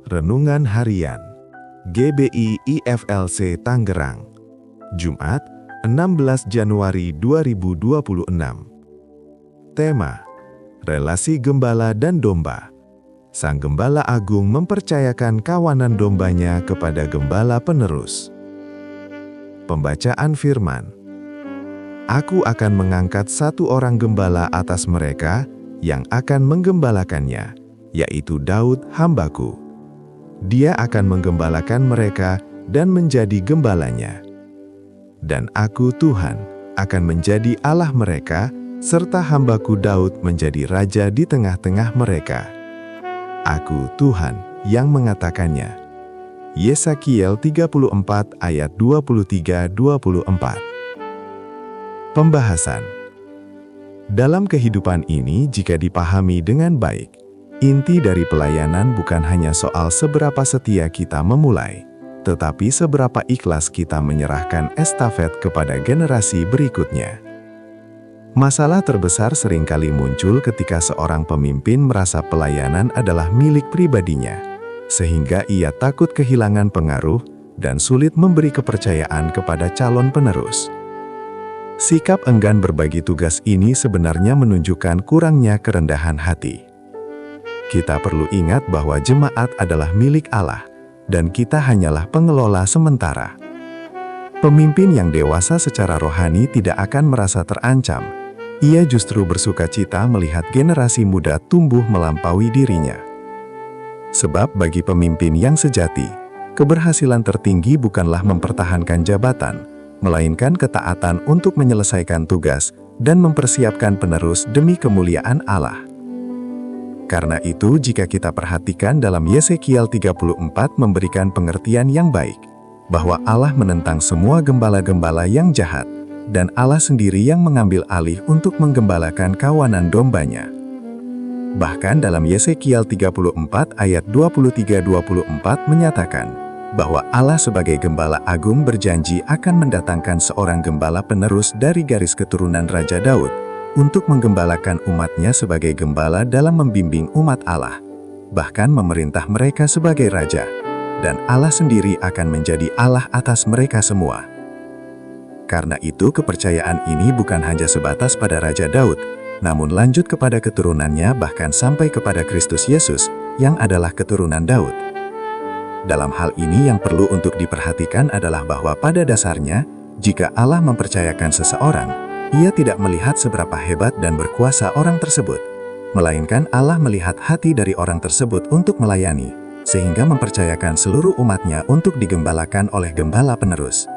Renungan Harian GBI IFLC Tangerang, Jumat 16 Januari 2026. Tema: Relasi Gembala dan Domba. Sang Gembala Agung mempercayakan kawanan dombanya kepada gembala penerus. Pembacaan firman. Aku akan mengangkat satu orang gembala atas mereka yang akan menggembalakannya, yaitu Daud hambaku. Dia akan menggembalakan mereka dan menjadi gembalanya. Dan aku Tuhan akan menjadi Allah mereka, serta hambaku Daud menjadi raja di tengah-tengah mereka. Aku Tuhan yang mengatakannya. Yesakiel 34 ayat 23-24. Pembahasan. Dalam kehidupan ini, jika dipahami dengan baik, inti dari pelayanan bukan hanya soal seberapa setia kita memulai, tetapi seberapa ikhlas kita menyerahkan estafet kepada generasi berikutnya. Masalah terbesar seringkali muncul ketika seorang pemimpin merasa pelayanan adalah milik pribadinya, sehingga ia takut kehilangan pengaruh dan sulit memberi kepercayaan kepada calon penerus. Sikap enggan berbagi tugas ini sebenarnya menunjukkan kurangnya kerendahan hati. Kita perlu ingat bahwa jemaat adalah milik Allah, dan kita hanyalah pengelola sementara. Pemimpin yang dewasa secara rohani tidak akan merasa terancam. Ia justru bersukacita melihat generasi muda tumbuh melampaui dirinya. Sebab bagi pemimpin yang sejati, keberhasilan tertinggi bukanlah mempertahankan jabatan, melainkan ketaatan untuk menyelesaikan tugas dan mempersiapkan penerus demi kemuliaan Allah. Karena itu, jika kita perhatikan dalam Yesakiel 34 memberikan pengertian yang baik, bahwa Allah menentang semua gembala-gembala yang jahat, dan Allah sendiri yang mengambil alih untuk menggembalakan kawanan dombanya. Bahkan dalam Yesakiel 34 ayat 23-24 menyatakan, bahwa Allah sebagai Gembala Agung berjanji akan mendatangkan seorang gembala penerus dari garis keturunan Raja Daud, untuk menggembalakan umatnya sebagai gembala dalam membimbing umat Allah, bahkan memerintah mereka sebagai raja, dan Allah sendiri akan menjadi Allah atas mereka semua. Karena itu kepercayaan ini bukan hanya sebatas pada Raja Daud, namun lanjut kepada keturunannya bahkan sampai kepada Kristus Yesus, yang adalah keturunan Daud. Dalam hal ini yang perlu untuk diperhatikan adalah bahwa pada dasarnya, jika Allah mempercayakan seseorang, Ia tidak melihat seberapa hebat dan berkuasa orang tersebut, melainkan Allah melihat hati dari orang tersebut untuk melayani, sehingga mempercayakan seluruh umatnya untuk digembalakan oleh gembala penerus.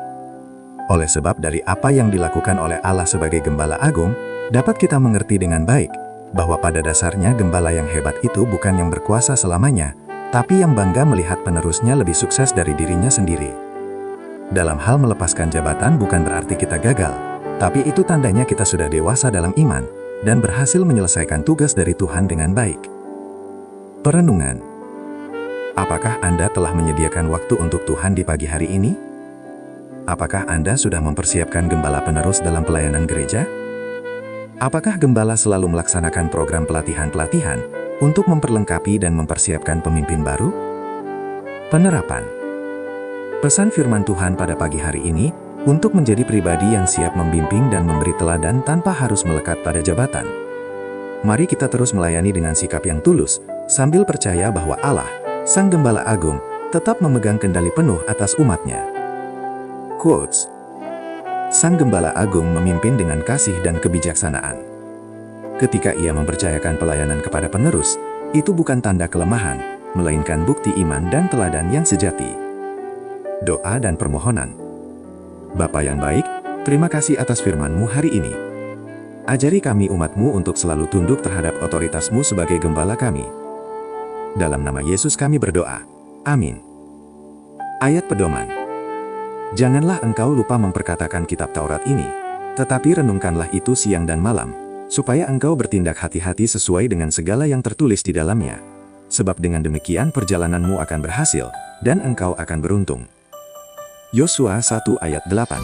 Oleh sebab dari apa yang dilakukan oleh Allah sebagai Gembala Agung, dapat kita mengerti dengan baik, bahwa pada dasarnya gembala yang hebat itu bukan yang berkuasa selamanya, tapi yang bangga melihat penerusnya lebih sukses dari dirinya sendiri. Dalam hal melepaskan jabatan bukan berarti kita gagal, tapi itu tandanya kita sudah dewasa dalam iman, dan berhasil menyelesaikan tugas dari Tuhan dengan baik. Perenungan. Apakah Anda telah menyediakan waktu untuk Tuhan di pagi hari ini? Apakah Anda sudah mempersiapkan gembala penerus dalam pelayanan gereja? Apakah gembala selalu melaksanakan program pelatihan-pelatihan untuk memperlengkapi dan mempersiapkan pemimpin baru? Penerapan. Pesan firman Tuhan pada pagi hari ini, untuk menjadi pribadi yang siap membimbing dan memberi teladan tanpa harus melekat pada jabatan. Mari kita terus melayani dengan sikap yang tulus, sambil percaya bahwa Allah, Sang Gembala Agung, tetap memegang kendali penuh atas umatnya. Quotes. Sang Gembala Agung memimpin dengan kasih dan kebijaksanaan. Ketika Ia mempercayakan pelayanan kepada penerus, itu bukan tanda kelemahan, melainkan bukti iman dan teladan yang sejati. Doa dan permohonan. Bapa yang baik, terima kasih atas firman-Mu hari ini. Ajari kami umat-Mu untuk selalu tunduk terhadap otoritas-Mu sebagai gembala kami. Dalam nama Yesus kami berdoa. Amin. Ayat pedoman. Janganlah engkau lupa memperkatakan kitab Taurat ini, tetapi renungkanlah itu siang dan malam, supaya engkau bertindak hati-hati sesuai dengan segala yang tertulis di dalamnya. Sebab dengan demikian perjalananmu akan berhasil, dan engkau akan beruntung. Yosua 1 ayat 8.